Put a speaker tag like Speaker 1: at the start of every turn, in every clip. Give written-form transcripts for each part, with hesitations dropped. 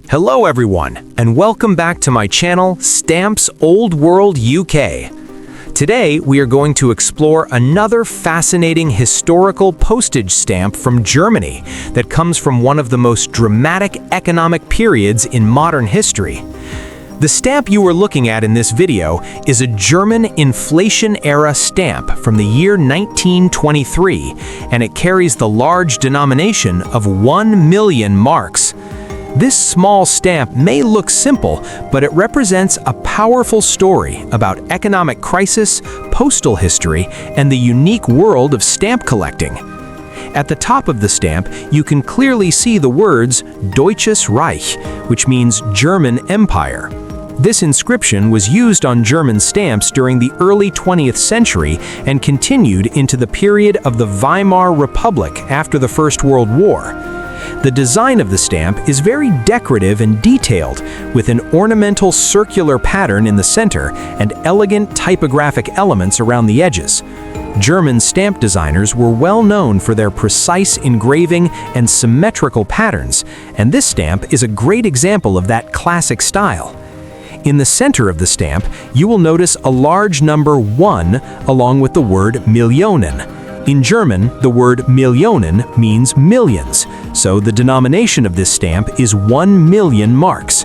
Speaker 1: Hello everyone, and welcome back to my channel, Stamps Old World UK. Today, we are going to explore another fascinating historical postage stamp from Germany that comes from one of the most dramatic economic periods in modern history. The stamp you are looking at in this video is a German inflation-era stamp from the year 1923, and it carries the large denomination of 1 million marks. This small stamp may look simple, but it represents a powerful story about economic crisis, postal history, and the unique world of stamp collecting. At the top of the stamp, you can clearly see the words Deutsches Reich, which means German Empire. This inscription was used on German stamps during the early 20th century and continued into the period of the Weimar Republic after the First World War. The design of the stamp is very decorative and detailed, with an ornamental circular pattern in the center and elegant typographic elements around the edges. German stamp designers were well known for their precise engraving and symmetrical patterns, and this stamp is a great example of that classic style. In the center of the stamp, you will notice a large number 1 along with the word Millionen. In German, the word Millionen means millions, so the denomination of this stamp is 1 million marks.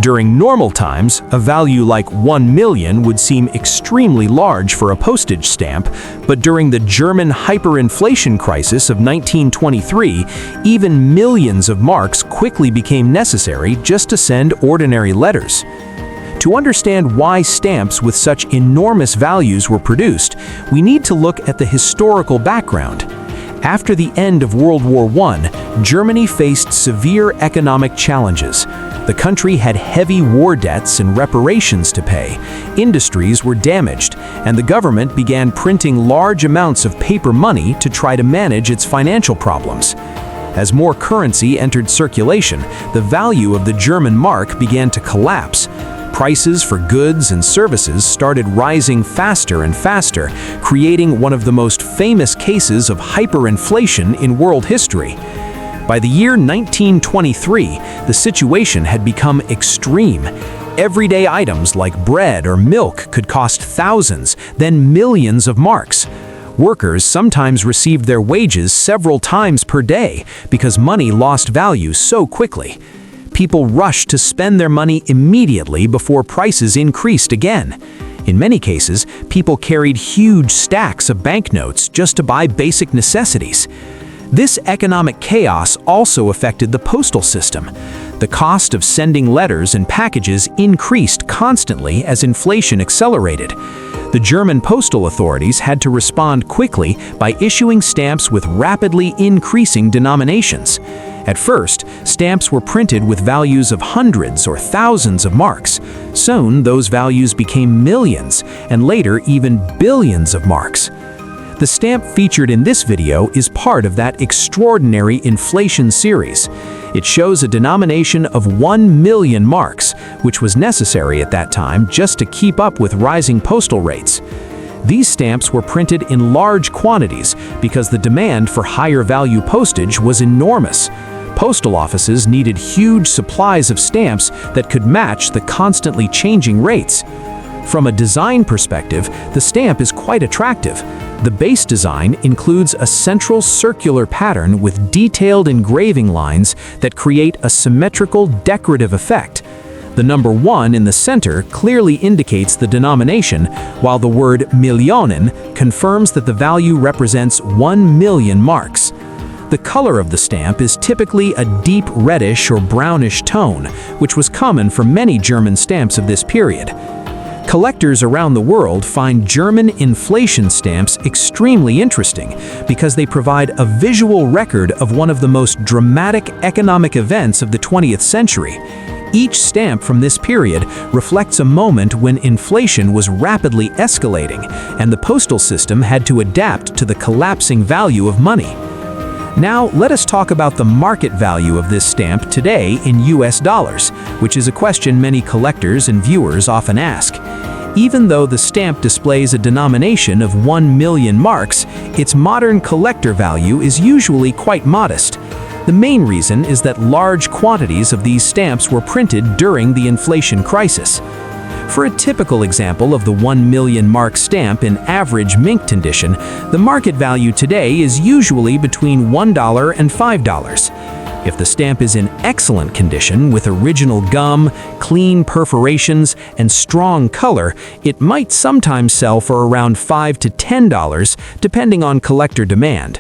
Speaker 1: During normal times, a value like 1 million would seem extremely large for a postage stamp, but during the German hyperinflation crisis of 1923, even millions of marks quickly became necessary just to send ordinary letters. To understand why stamps with such enormous values were produced, we need to look at the historical background. After the end of World War I, Germany faced severe economic challenges. The country had heavy war debts and reparations to pay, industries were damaged, and the government began printing large amounts of paper money to try to manage its financial problems. As more currency entered circulation, the value of the German mark began to collapse. Prices for goods and services started rising faster and faster, creating one of the most famous cases of hyperinflation in world history. By the year 1923, the situation had become extreme. Everyday items like bread or milk could cost thousands, then millions of marks. Workers sometimes received their wages several times per day because money lost value so quickly. People rushed to spend their money immediately before prices increased again. In many cases, people carried huge stacks of banknotes just to buy basic necessities. This economic chaos also affected the postal system. The cost of sending letters and packages increased constantly as inflation accelerated. The German postal authorities had to respond quickly by issuing stamps with rapidly increasing denominations. At first, stamps were printed with values of hundreds or thousands of marks. Soon, those values became millions, and later even billions of marks. The stamp featured in this video is part of that extraordinary inflation series. It shows a denomination of 1 million marks, which was necessary at that time just to keep up with rising postal rates. These stamps were printed in large quantities because the demand for higher value postage was enormous. Postal offices needed huge supplies of stamps that could match the constantly changing rates. From a design perspective, the stamp is quite attractive. The base design includes a central circular pattern with detailed engraving lines that create a symmetrical decorative effect. The number 1 in the center clearly indicates the denomination, while the word Millionen confirms that the value represents 1 million marks. The color of the stamp is typically a deep reddish or brownish tone, which was common for many German stamps of this period. Collectors around the world find German inflation stamps extremely interesting because they provide a visual record of one of the most dramatic economic events of the 20th century. Each stamp from this period reflects a moment when inflation was rapidly escalating and the postal system had to adapt to the collapsing value of money. Now, let us talk about the market value of this stamp today in US dollars, which is a question many collectors and viewers often ask. Even though the stamp displays a denomination of 1 million marks, its modern collector value is usually quite modest. The main reason is that large quantities of these stamps were printed during the inflation crisis. For a typical example of the 1 million mark stamp in average mint condition, the market value today is usually between $1 and $5. If the stamp is in excellent condition with original gum, clean perforations, and strong color, it might sometimes sell for around $5 to $10, depending on collector demand.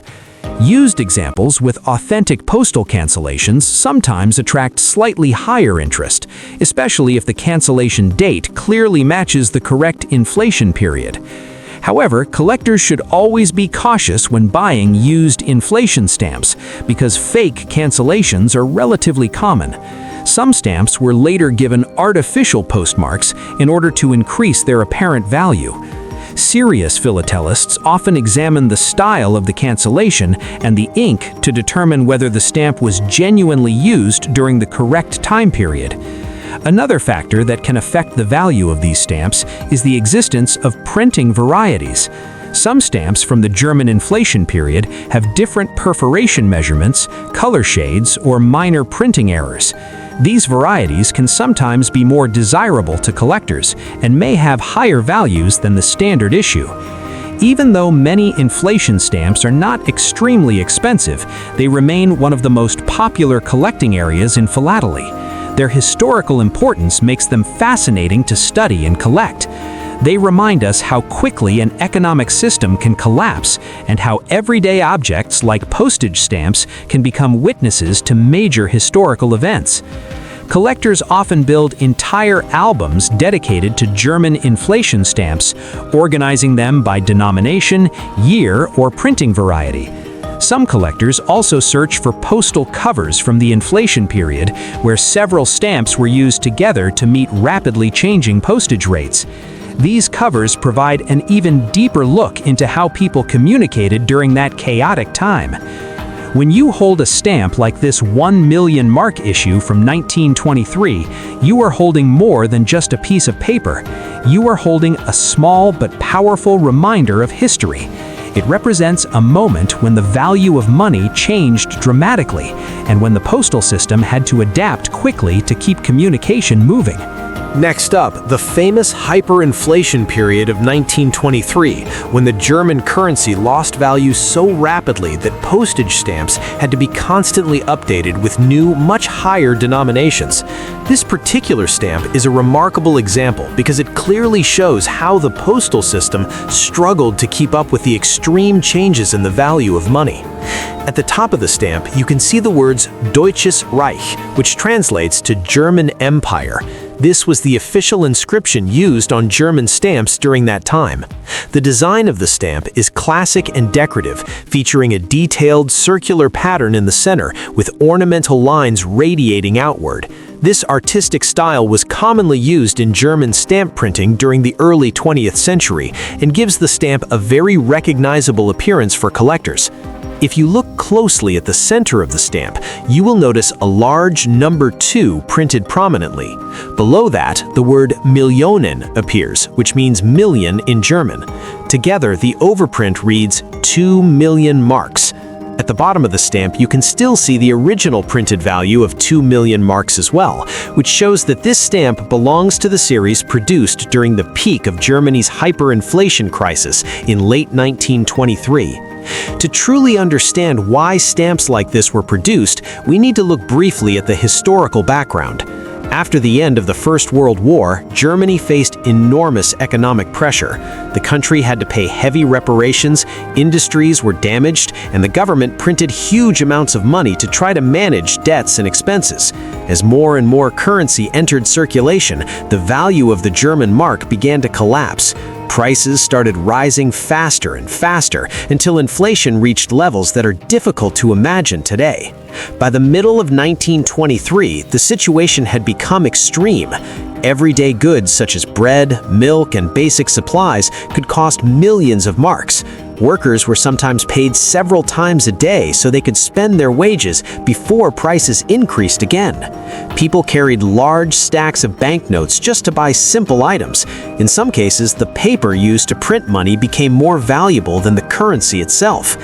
Speaker 1: Used examples with authentic postal cancellations sometimes attract slightly higher interest, especially if the cancellation date clearly matches the correct inflation period. However, collectors should always be cautious when buying used inflation stamps because fake cancellations are relatively common. Some stamps were later given artificial postmarks in order to increase their apparent value. Serious philatelists often examine the style of the cancellation and the ink to determine whether the stamp was genuinely used during the correct time period. Another factor that can affect the value of these stamps is the existence of printing varieties. Some stamps from the German inflation period have different perforation measurements, color shades, or minor printing errors. These varieties can sometimes be more desirable to collectors and may have higher values than the standard issue. Even though many inflation stamps are not extremely expensive, they remain one of the most popular collecting areas in philately. Their historical importance makes them fascinating to study and collect. They remind us how quickly an economic system can collapse and how everyday objects like postage stamps can become witnesses to major historical events. Collectors often build entire albums dedicated to German inflation stamps, organizing them by denomination, year, or printing variety. Some collectors also search for postal covers from the inflation period, where several stamps were used together to meet rapidly changing postage rates. These covers provide an even deeper look into how people communicated during that chaotic time. When you hold a stamp like this 1 million mark issue from 1923, you are holding more than just a piece of paper. You are holding a small but powerful reminder of history. It represents a moment when the value of money changed dramatically and when the postal system had to adapt quickly to keep communication moving.
Speaker 2: Next up, the famous hyperinflation period of 1923, when the German currency lost value so rapidly that postage stamps had to be constantly updated with new, much higher denominations. This particular stamp is a remarkable example because it clearly shows how the postal system struggled to keep up with the extreme changes in the value of money. At the top of the stamp, you can see the words Deutsches Reich, which translates to German Empire. This was the official inscription used on German stamps during that time. The design of the stamp is classic and decorative, featuring a detailed circular pattern in the center with ornamental lines radiating outward. This artistic style was commonly used in German stamp printing during the early 20th century and gives the stamp a very recognizable appearance for collectors. If you look closely at the center of the stamp, you will notice a large number 2 printed prominently. Below that, the word Millionen appears, which means million in German. Together, the overprint reads 2 million marks. At the bottom of the stamp, you can still see the original printed value of 2 million marks as well, which shows that this stamp belongs to the series produced during the peak of Germany's hyperinflation crisis in late 1923. To truly understand why stamps like this were produced, we need to look briefly at the historical background. After the end of the First World War, Germany faced enormous economic pressure. The country had to pay heavy reparations, industries were damaged, and the government printed huge amounts of money to try to manage debts and expenses. As more and more currency entered circulation, the value of the German mark began to collapse. Prices started rising faster and faster until inflation reached levels that are difficult to imagine today. By the middle of 1923, the situation had become extreme. Everyday goods such as bread, milk, and basic supplies could cost millions of marks. Workers were sometimes paid several times a day so they could spend their wages before prices increased again. People carried large stacks of banknotes just to buy simple items. In some cases, the paper used to print money became more valuable than the currency itself.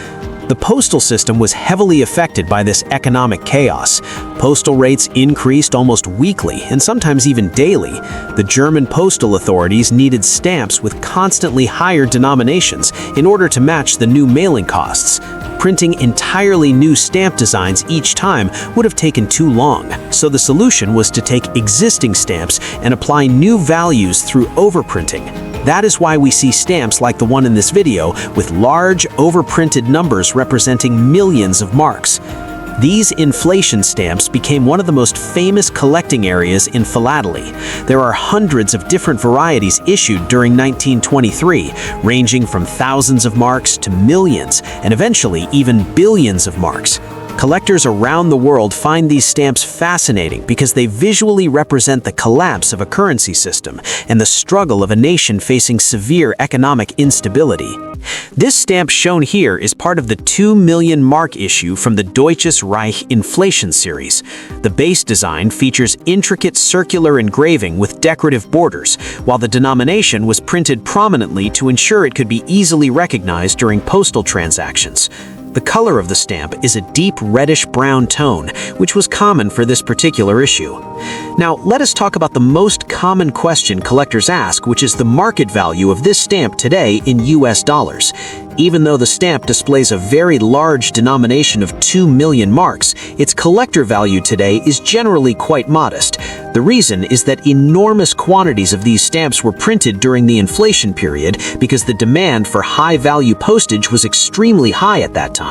Speaker 2: The postal system was heavily affected by this economic chaos. Postal rates increased almost weekly and sometimes even daily. The German postal authorities needed stamps with constantly higher denominations in order to match the new mailing costs. Printing entirely new stamp designs each time would have taken too long, so the solution was to take existing stamps and apply new values through overprinting. That is why we see stamps like the one in this video with large, overprinted numbers representing millions of marks. These inflation stamps became one of the most famous collecting areas in philately. There are hundreds of different varieties issued during 1923, ranging from thousands of marks to millions, and eventually even billions of marks. Collectors around the world find these stamps fascinating because they visually represent the collapse of a currency system and the struggle of a nation facing severe economic instability. This stamp shown here is part of the 2 million mark issue from the Deutsches Reich inflation series. The base design features intricate circular engraving with decorative borders, while the denomination was printed prominently to ensure it could be easily recognized during postal transactions. The color of the stamp is a deep reddish-brown tone, which was common for this particular issue. Now, let us talk about the most common question collectors ask, which is the market value of this stamp today in US dollars. Even though the stamp displays a very large denomination of 2 million marks, its collector value today is generally quite modest. The reason is that enormous quantities of these stamps were printed during the inflation period because the demand for high-value postage was extremely high at that time.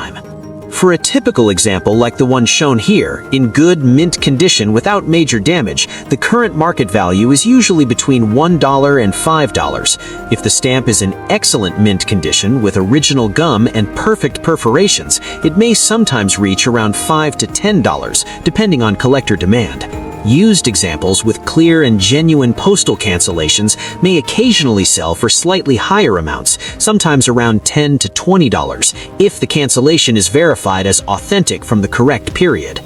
Speaker 2: For a typical example like the one shown here, in good mint condition without major damage, the current market value is usually between $1 and $5. If the stamp is in excellent mint condition with original gum and perfect perforations, it may sometimes reach around $5 to $10, depending on collector demand. Used examples with clear and genuine postal cancellations may occasionally sell for slightly higher amounts, sometimes around $10 to $20, if the cancellation is verified as authentic from the correct period.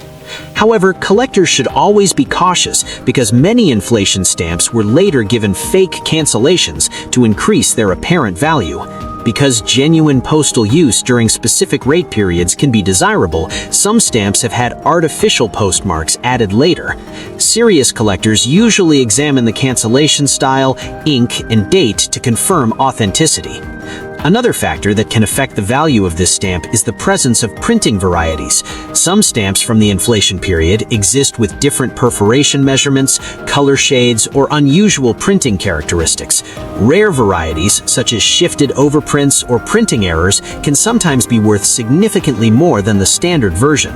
Speaker 2: However, collectors should always be cautious because many inflation stamps were later given fake cancellations to increase their apparent value. Because genuine postal use during specific rate periods can be desirable, some stamps have had artificial postmarks added later. Serious collectors usually examine the cancellation style, ink, and date to confirm authenticity. Another factor that can affect the value of this stamp is the presence of printing varieties. Some stamps from the inflation period exist with different perforation measurements, color shades, or unusual printing characteristics. Rare varieties, such as shifted overprints or printing errors, can sometimes be worth significantly more than the standard version.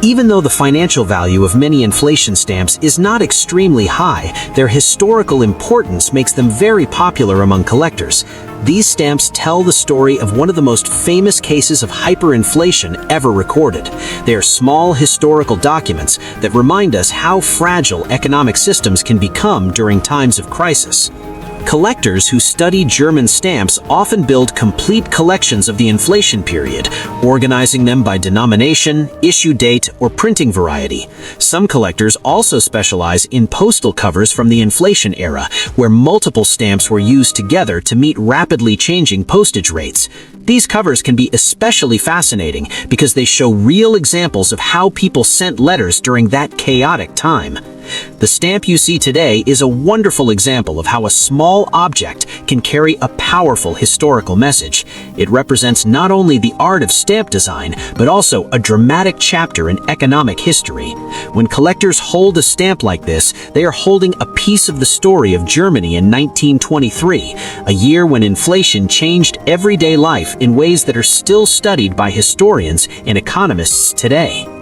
Speaker 2: Even though the financial value of many inflation stamps is not extremely high, their historical importance makes them very popular among collectors. These stamps tell the story of one of the most famous cases of hyperinflation ever recorded. They are small historical documents that remind us how fragile economic systems can become during times of crisis. Collectors who study German stamps often build complete collections of the inflation period, organizing them by denomination, issue date, or printing variety. Some collectors also specialize in postal covers from the inflation era, where multiple stamps were used together to meet rapidly changing postage rates. These covers can be especially fascinating because they show real examples of how people sent letters during that chaotic time. The stamp you see today is a wonderful example of how a small object can carry a powerful historical message. It represents not only the art of stamp design, but also a dramatic chapter in economic history. When collectors hold a stamp like this, they are holding a piece of the story of Germany in 1923, a year when inflation changed everyday life in ways that are still studied by historians and economists today.